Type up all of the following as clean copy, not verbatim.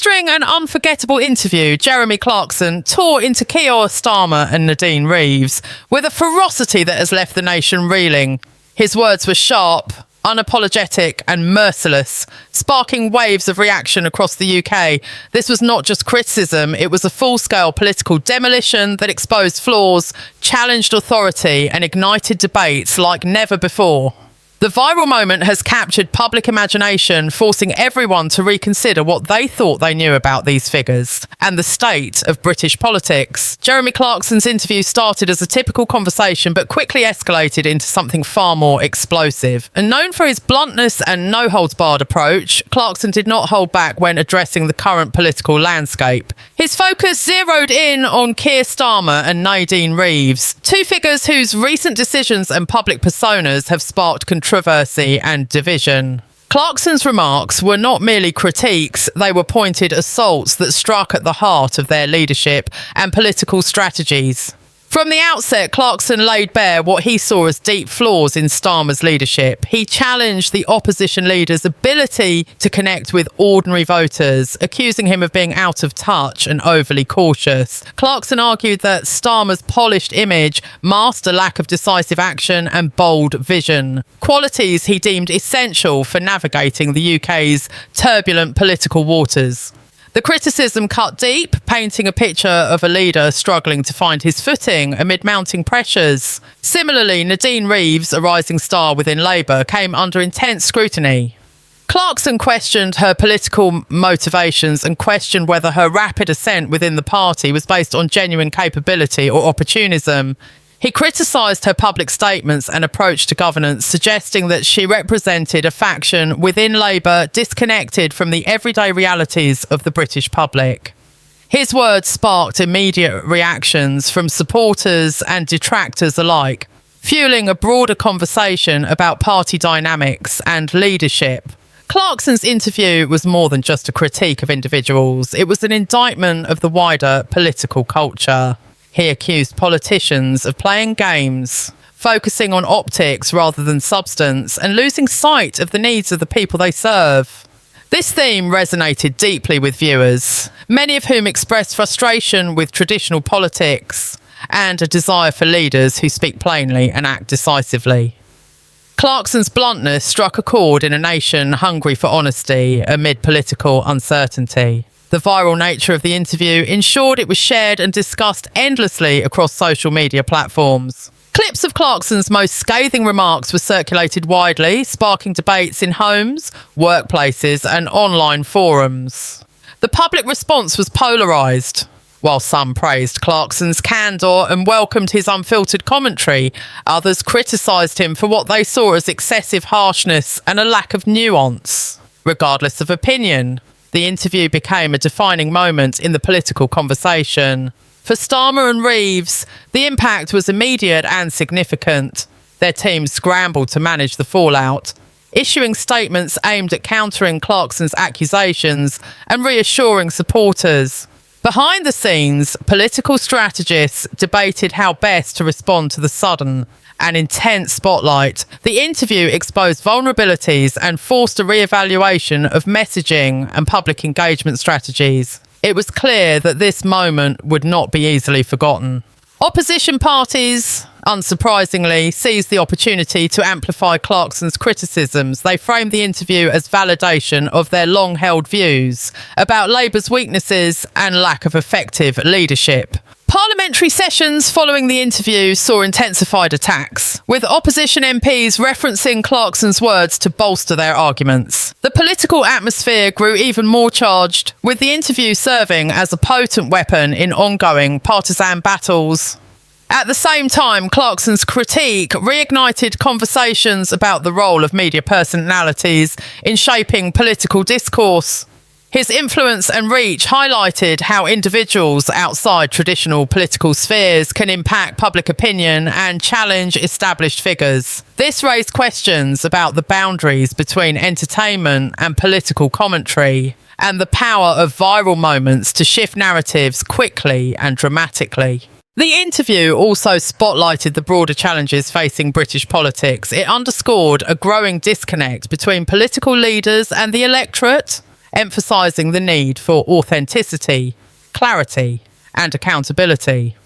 Mastering an unforgettable interview, Jeremy Clarkson tore into Keir Starmer and Nadine Reeves with a ferocity that has left the nation reeling. His words were sharp, unapologetic and merciless, sparking waves of reaction across the UK. This was not just criticism, it was a full-scale political demolition that exposed flaws, challenged authority and ignited debates like never before. The viral moment has captured public imagination, forcing everyone to reconsider what they thought they knew about these figures and the state of British politics. Jeremy Clarkson's interview started as a typical conversation but quickly escalated into something far more explosive. And known for his bluntness and no-holds-barred approach, Clarkson did not hold back when addressing the current political landscape. His focus zeroed in on Keir Starmer and Nadine Reeves, two figures whose recent decisions and public personas have sparked controversy and division. Clarkson's remarks were not merely critiques, they were pointed assaults that struck at the heart of their leadership and political strategies. From the outset, Clarkson laid bare what he saw as deep flaws in Starmer's leadership. He challenged the opposition leader's ability to connect with ordinary voters, accusing him of being out of touch and overly cautious. Clarkson argued that Starmer's polished image masked a lack of decisive action and bold vision, qualities he deemed essential for navigating the UK's turbulent political waters. The criticism cut deep, painting a picture of a leader struggling to find his footing amid mounting pressures. Similarly, Nadine Reeves, a rising star within Labour, came under intense scrutiny. Clarkson questioned her political motivations and questioned whether her rapid ascent within the party was based on genuine capability or opportunism. He criticised her public statements and approach to governance, suggesting that she represented a faction within Labour disconnected from the everyday realities of the British public. His words sparked immediate reactions from supporters and detractors alike, fueling a broader conversation about party dynamics and leadership. Clarkson's interview was more than just a critique of individuals, it was an indictment of the wider political culture. He accused politicians of playing games, focusing on optics rather than substance, and losing sight of the needs of the people they serve. This theme resonated deeply with viewers, many of whom expressed frustration with traditional politics and a desire for leaders who speak plainly and act decisively. Clarkson's bluntness struck a chord in a nation hungry for honesty amid political uncertainty. The viral nature of the interview ensured it was shared and discussed endlessly across social media platforms. Clips of Clarkson's most scathing remarks were circulated widely, sparking debates in homes, workplaces and online forums. The public response was polarised. While some praised Clarkson's candour and welcomed his unfiltered commentary, others criticised him for what they saw as excessive harshness and a lack of nuance. Regardless of opinion, the interview became a defining moment in the political conversation. For Starmer and Reeves, the impact was immediate and significant. Their teams scrambled to manage the fallout, issuing statements aimed at countering Clarkson's accusations and reassuring supporters. Behind the scenes, political strategists debated how best to respond to the sudden and intense spotlight. The interview exposed vulnerabilities and forced a re-evaluation of messaging and public engagement strategies. It was clear that this moment would not be easily forgotten. Opposition parties, unsurprisingly, seized the opportunity to amplify Clarkson's criticisms. They framed the interview as validation of their long-held views about Labour's weaknesses and lack of effective leadership. Parliamentary sessions following the interview saw intensified attacks, with opposition MPs referencing Clarkson's words to bolster their arguments. The political atmosphere grew even more charged, with the interview serving as a potent weapon in ongoing partisan battles. At the same time, Clarkson's critique reignited conversations about the role of media personalities in shaping political discourse. His influence and reach highlighted how individuals outside traditional political spheres can impact public opinion and challenge established figures. This raised questions about the boundaries between entertainment and political commentary, and the power of viral moments to shift narratives quickly and dramatically. The interview also spotlighted the broader challenges facing British politics. It underscored a growing disconnect between political leaders and the electorate, emphasising the need for authenticity, clarity, and accountability.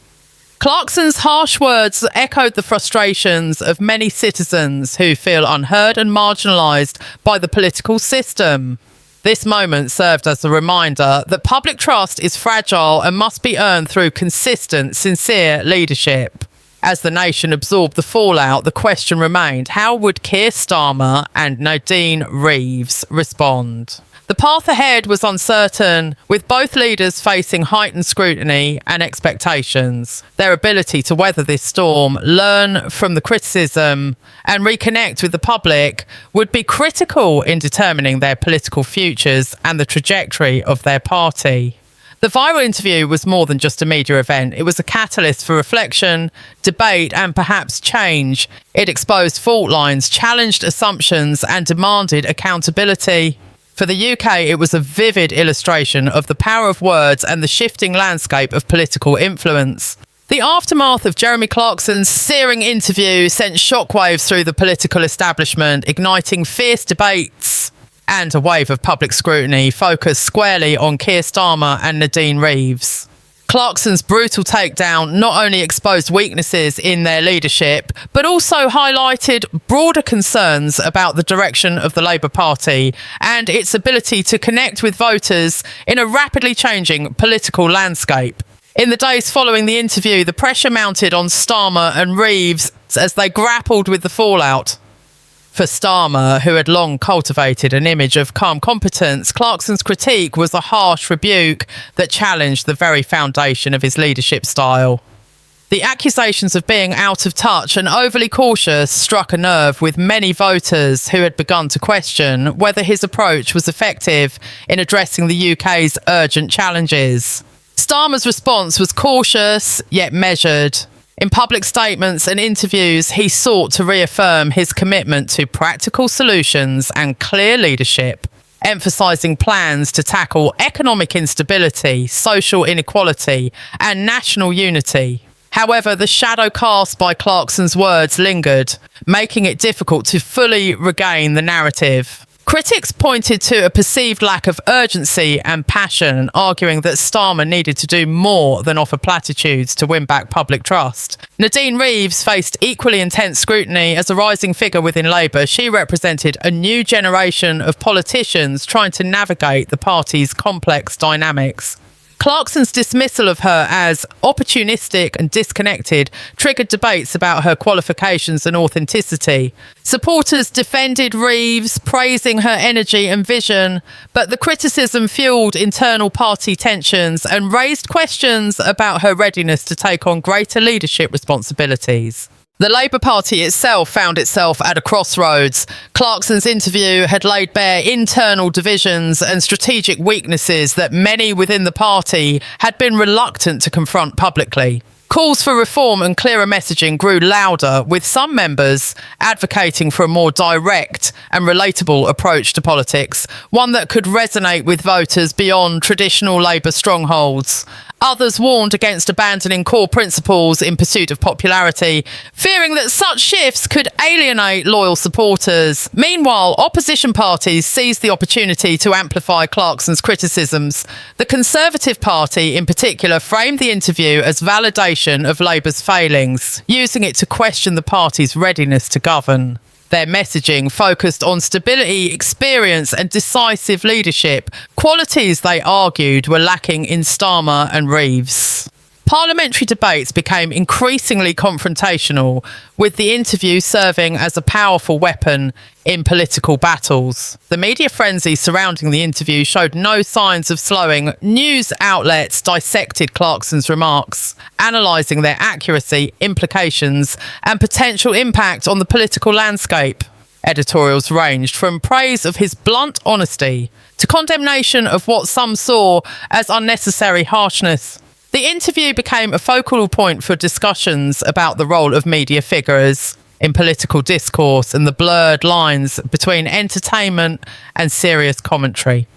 Clarkson's harsh words echoed the frustrations of many citizens who feel unheard and marginalised by the political system. This moment served as a reminder that public trust is fragile and must be earned through consistent, sincere leadership. As the nation absorbed the fallout, the question remained, how would Keir Starmer and Nadine Reeves respond? The path ahead was uncertain, with both leaders facing heightened scrutiny and expectations. Their ability to weather this storm, learn from the criticism, and reconnect with the public would be critical in determining their political futures and the trajectory of their party. The viral interview was more than just a media event. It was a catalyst for reflection, debate, and perhaps change. It exposed fault lines, challenged assumptions, and demanded accountability. For the UK, it was a vivid illustration of the power of words and the shifting landscape of political influence. The aftermath of Jeremy Clarkson's searing interview sent shockwaves through the political establishment, igniting fierce debates and a wave of public scrutiny focused squarely on Keir Starmer and Nadine Reeves. Clarkson's brutal takedown not only exposed weaknesses in their leadership, but also highlighted broader concerns about the direction of the Labour Party and its ability to connect with voters in a rapidly changing political landscape. In the days following the interview, the pressure mounted on Starmer and Reeves as they grappled with the fallout. For Starmer, who had long cultivated an image of calm competence, Clarkson's critique was a harsh rebuke that challenged the very foundation of his leadership style. The accusations of being out of touch and overly cautious struck a nerve with many voters who had begun to question whether his approach was effective in addressing the UK's urgent challenges. Starmer's response was cautious yet measured. In public statements and interviews, he sought to reaffirm his commitment to practical solutions and clear leadership, emphasising plans to tackle economic instability, social inequality, and national unity. However, the shadow cast by Clarkson's words lingered, making it difficult to fully regain the narrative. Critics pointed to a perceived lack of urgency and passion, arguing that Starmer needed to do more than offer platitudes to win back public trust. Nadine Reeves faced equally intense scrutiny as a rising figure within Labour. She represented a new generation of politicians trying to navigate the party's complex dynamics. Clarkson's dismissal of her as opportunistic and disconnected triggered debates about her qualifications and authenticity. Supporters defended Reeves, praising her energy and vision, but the criticism fueled internal party tensions and raised questions about her readiness to take on greater leadership responsibilities. The Labour Party itself found itself at a crossroads. Clarkson's interview had laid bare internal divisions and strategic weaknesses that many within the party had been reluctant to confront publicly. Calls for reform and clearer messaging grew louder, with some members advocating for a more direct and relatable approach to politics, one that could resonate with voters beyond traditional Labour strongholds. Others warned against abandoning core principles in pursuit of popularity, fearing that such shifts could alienate loyal supporters. Meanwhile, opposition parties seized the opportunity to amplify Clarkson's criticisms. The Conservative Party, in particular, framed the interview as validation of Labour's failings, using it to question the party's readiness to govern. Their messaging focused on stability, experience, and decisive leadership, qualities they argued were lacking in Starmer and Reeves. Parliamentary debates became increasingly confrontational, with the interview serving as a powerful weapon in political battles. The media frenzy surrounding the interview showed no signs of slowing. News outlets dissected Clarkson's remarks, analysing their accuracy, implications, and potential impact on the political landscape. Editorials ranged from praise of his blunt honesty to condemnation of what some saw as unnecessary harshness. The interview became a focal point for discussions about the role of media figures in political discourse and the blurred lines between entertainment and serious commentary.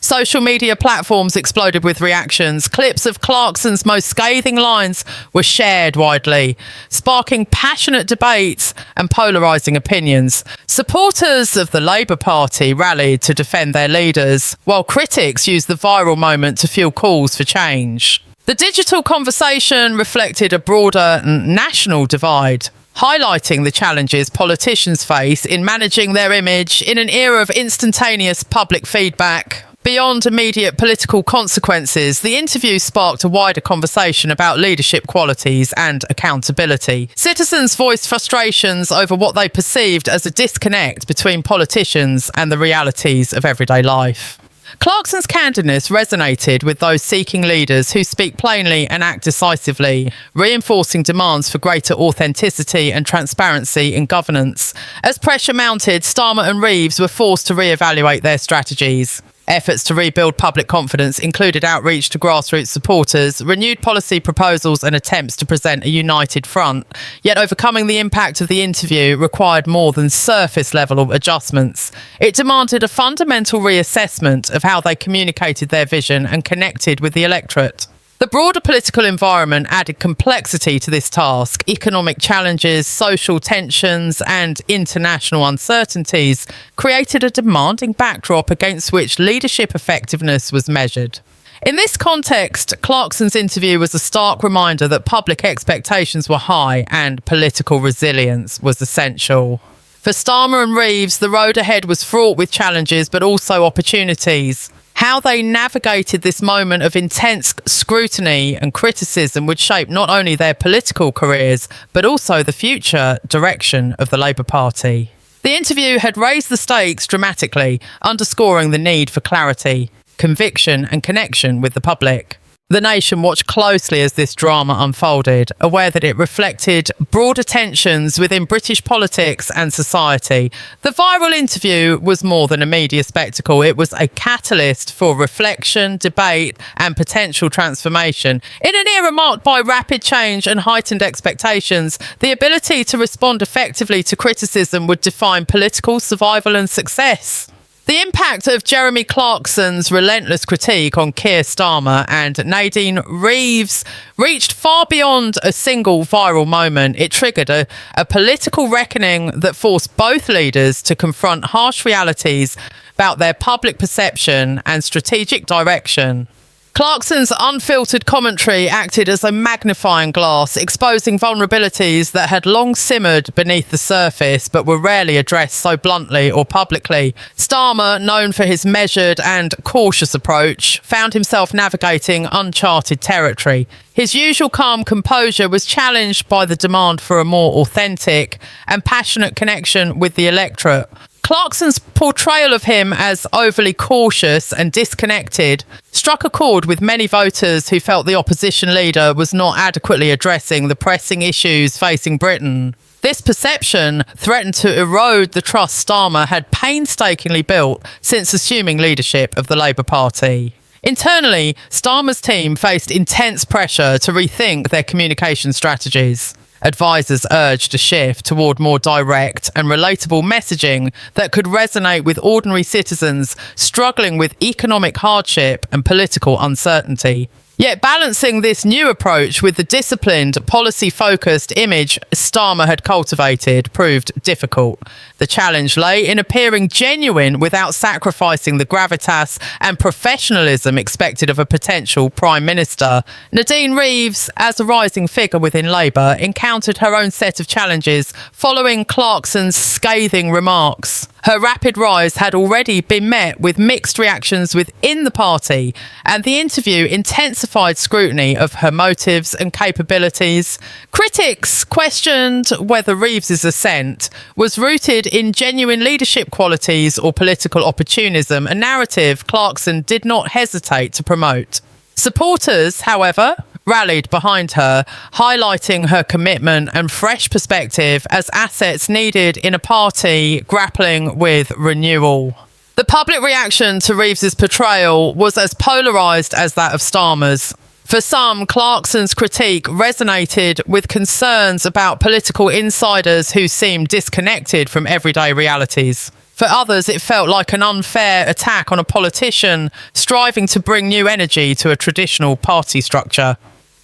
Social media platforms exploded with reactions. Clips of Clarkson's most scathing lines were shared widely, sparking passionate debates and polarising opinions. Supporters of the Labour Party rallied to defend their leaders, while critics used the viral moment to fuel calls for change. The digital conversation reflected a broader national divide, highlighting the challenges politicians face in managing their image in an era of instantaneous public feedback. Beyond immediate political consequences, the interview sparked a wider conversation about leadership qualities and accountability. Citizens voiced frustrations over what they perceived as a disconnect between politicians and the realities of everyday life. Clarkson's candidness resonated with those seeking leaders who speak plainly and act decisively, reinforcing demands for greater authenticity and transparency in governance. As pressure mounted, Starmer and Reeves were forced to re-evaluate their strategies. Efforts to rebuild public confidence included outreach to grassroots supporters, renewed policy proposals and attempts to present a united front. Yet overcoming the impact of the interview required more than surface-level adjustments. It demanded a fundamental reassessment of how they communicated their vision and connected with the electorate. The broader political environment added complexity to this task. Economic challenges, social tensions, and international uncertainties created a demanding backdrop against which leadership effectiveness was measured. In this context, Clarkson's interview was a stark reminder that public expectations were high and political resilience was essential. For Starmer and Reeves, the road ahead was fraught with challenges but also opportunities. How they navigated this moment of intense scrutiny and criticism would shape not only their political careers, but also the future direction of the Labour Party. The interview had raised the stakes dramatically, underscoring the need for clarity, conviction and connection with the public. The nation watched closely as this drama unfolded, aware that it reflected broader tensions within British politics and society. The viral interview was more than a media spectacle. It was a catalyst for reflection, debate, and potential transformation. In an era marked by rapid change and heightened expectations, the ability to respond effectively to criticism would define political survival and success. The impact of Jeremy Clarkson's relentless critique on Keir Starmer and Nadine Reeves reached far beyond a single viral moment. It triggered a political reckoning that forced both leaders to confront harsh realities about their public perception and strategic direction. Clarkson's unfiltered commentary acted as a magnifying glass, exposing vulnerabilities that had long simmered beneath the surface but were rarely addressed so bluntly or publicly. Starmer, known for his measured and cautious approach, found himself navigating uncharted territory. His usual calm composure was challenged by the demand for a more authentic and passionate connection with the electorate. Clarkson's portrayal of him as overly cautious and disconnected struck a chord with many voters who felt the opposition leader was not adequately addressing the pressing issues facing Britain. This perception threatened to erode the trust Starmer had painstakingly built since assuming leadership of the Labour Party. Internally, Starmer's team faced intense pressure to rethink their communication strategies. Advisors urged a shift toward more direct and relatable messaging that could resonate with ordinary citizens struggling with economic hardship and political uncertainty. Yet balancing this new approach with the disciplined, policy-focused image Starmer had cultivated proved difficult. The challenge lay in appearing genuine without sacrificing the gravitas and professionalism expected of a potential Prime Minister. Nadine Reeves, as a rising figure within Labour, encountered her own set of challenges following Clarkson's scathing remarks. Her rapid rise had already been met with mixed reactions within the party, and the interview intensified scrutiny of her motives and capabilities. Critics questioned whether Reeves's ascent was rooted in genuine leadership qualities or political opportunism, a narrative Clarkson did not hesitate to promote. Supporters, however, rallied behind her, highlighting her commitment and fresh perspective as assets needed in a party grappling with renewal. The public reaction to Reeves's portrayal was as polarised as that of Starmer's. For some, Clarkson's critique resonated with concerns about political insiders who seemed disconnected from everyday realities. For others, it felt like an unfair attack on a politician striving to bring new energy to a traditional party structure.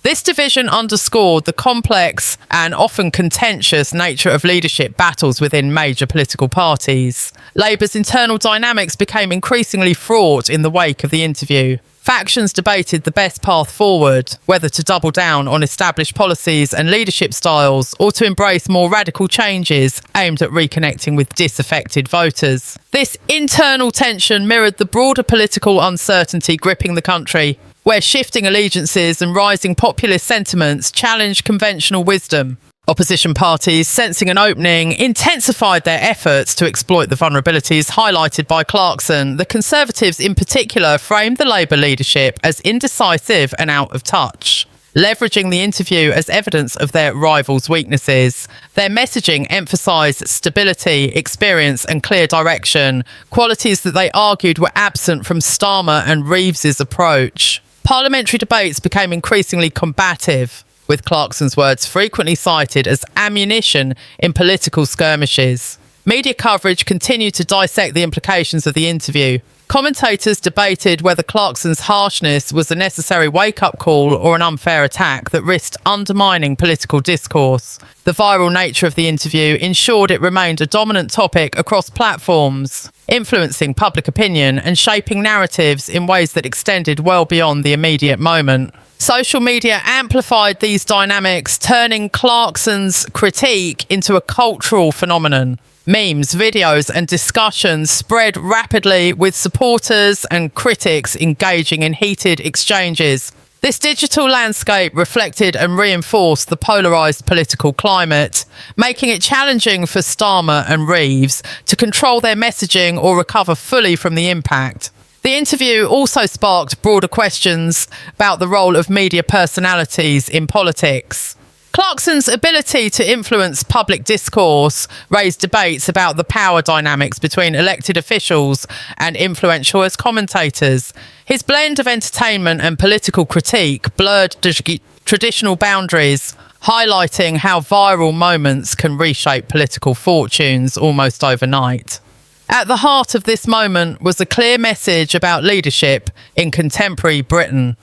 This division underscored the complex and often contentious nature of leadership battles within major political parties. Labour's internal dynamics became increasingly fraught in the wake of the interview. Factions debated the best path forward, whether to double down on established policies and leadership styles or to embrace more radical changes aimed at reconnecting with disaffected voters. This internal tension mirrored the broader political uncertainty gripping the country, where shifting allegiances and rising populist sentiments challenged conventional wisdom. Opposition parties, sensing an opening, intensified their efforts to exploit the vulnerabilities highlighted by Clarkson. The Conservatives in particular framed the Labour leadership as indecisive and out of touch, leveraging the interview as evidence of their rivals' weaknesses. Their messaging emphasised stability, experience and clear direction, qualities that they argued were absent from Starmer and Reeves's approach. Parliamentary debates became increasingly combative, with Clarkson's words frequently cited as ammunition in political skirmishes. Media coverage continued to dissect the implications of the interview. Commentators debated whether Clarkson's harshness was a necessary wake-up call or an unfair attack that risked undermining political discourse. The viral nature of the interview ensured it remained a dominant topic across platforms, influencing public opinion and shaping narratives in ways that extended well beyond the immediate moment. Social media amplified these dynamics, turning Clarkson's critique into a cultural phenomenon. Memes, videos and discussions spread rapidly, with supporters and critics engaging in heated exchanges. This digital landscape reflected and reinforced the polarised political climate, making it challenging for Starmer and Reeves to control their messaging or recover fully from the impact. The interview also sparked broader questions about the role of media personalities in politics. Clarkson's ability to influence public discourse raised debates about the power dynamics between elected officials and influential as commentators. His blend of entertainment and political critique blurred traditional boundaries, highlighting how viral moments can reshape political fortunes almost overnight. At the heart of this moment was a clear message about leadership in contemporary Britain.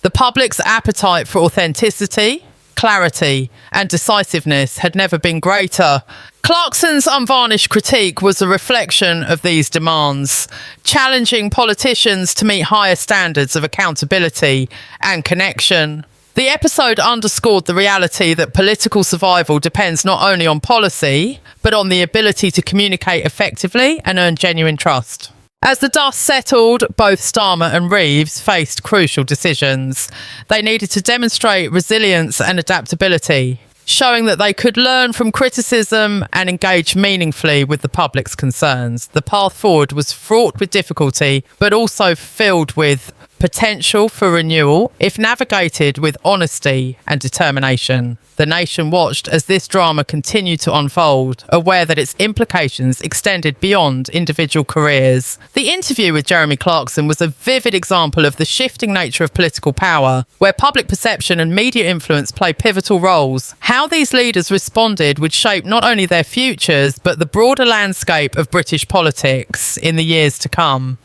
The public's appetite for authenticity, clarity and decisiveness had never been greater. Clarkson's unvarnished critique was a reflection of these demands, challenging politicians to meet higher standards of accountability and connection. The episode underscored the reality that political survival depends not only on policy, but on the ability to communicate effectively and earn genuine trust. As the dust settled, both Starmer and Reeves faced crucial decisions. They needed to demonstrate resilience and adaptability, showing that they could learn from criticism and engage meaningfully with the public's concerns. The path forward was fraught with difficulty, but also filled with potential for renewal if navigated with honesty and determination. The nation watched as this drama continued to unfold, aware that its implications extended beyond individual careers. The interview with Jeremy Clarkson was a vivid example of the shifting nature of political power, where public perception and media influence play pivotal roles. How these leaders responded would shape not only their futures, but the broader landscape of British politics in the years to come.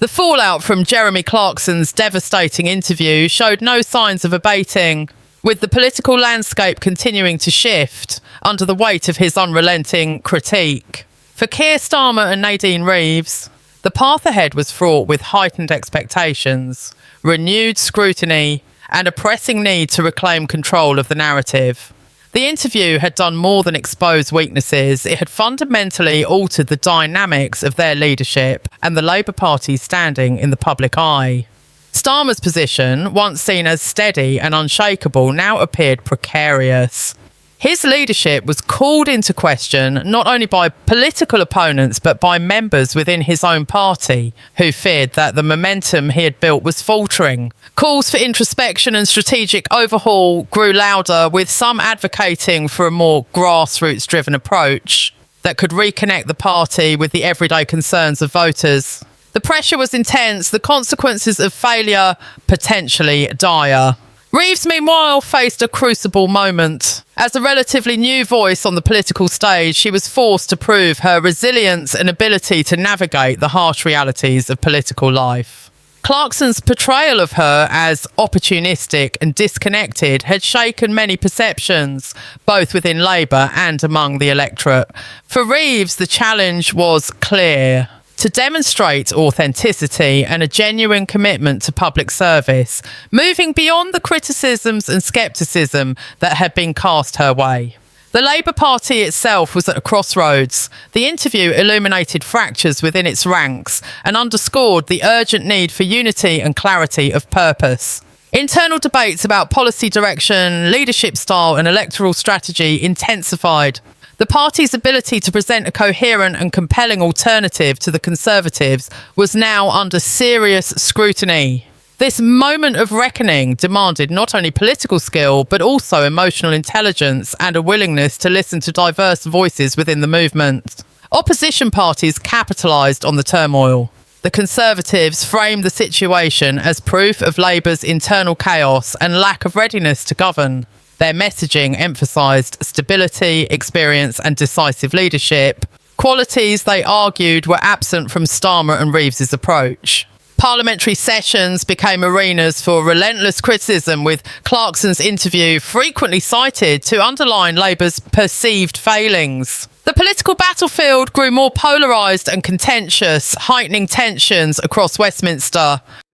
The fallout from Jeremy Clarkson's devastating interview showed no signs of abating, with the political landscape continuing to shift under the weight of his unrelenting critique. For Keir Starmer and Nadine Reeves, the path ahead was fraught with heightened expectations, renewed scrutiny, and a pressing need to reclaim control of the narrative. The interview had done more than expose weaknesses. It had fundamentally altered the dynamics of their leadership and the Labour Party's standing in the public eye. Starmer's position, once seen as steady and unshakable, now appeared precarious. His leadership was called into question not only by political opponents but by members within his own party who feared that the momentum he had built was faltering. Calls for introspection and strategic overhaul grew louder, with some advocating for a more grassroots-driven approach that could reconnect the party with the everyday concerns of voters. The pressure was intense, the consequences of failure potentially dire. Reeves, meanwhile, faced a crucible moment. As a relatively new voice on the political stage, she was forced to prove her resilience and ability to navigate the harsh realities of political life. Clarkson's portrayal of her as opportunistic and disconnected had shaken many perceptions, both within Labour and among the electorate. For Reeves, the challenge was clear: to demonstrate authenticity and a genuine commitment to public service, moving beyond the criticisms and scepticism that had been cast her way. The Labour Party itself was at a crossroads. The interview illuminated fractures within its ranks and underscored the urgent need for unity and clarity of purpose. Internal debates about policy direction, leadership style and electoral strategy intensified. The party's ability to present a coherent and compelling alternative to the Conservatives was now under serious scrutiny. This moment of reckoning demanded not only political skill, but also emotional intelligence and a willingness to listen to diverse voices within the movement. Opposition parties capitalised on the turmoil. The Conservatives framed the situation as proof of Labour's internal chaos and lack of readiness to govern. Their messaging emphasised stability, experience and decisive leadership, qualities they argued were absent from Starmer and Reeves' approach. Parliamentary sessions became arenas for relentless criticism, with Clarkson's interview frequently cited to underline Labour's perceived failings. The political battlefield grew more polarised and contentious, heightening tensions across Westminster.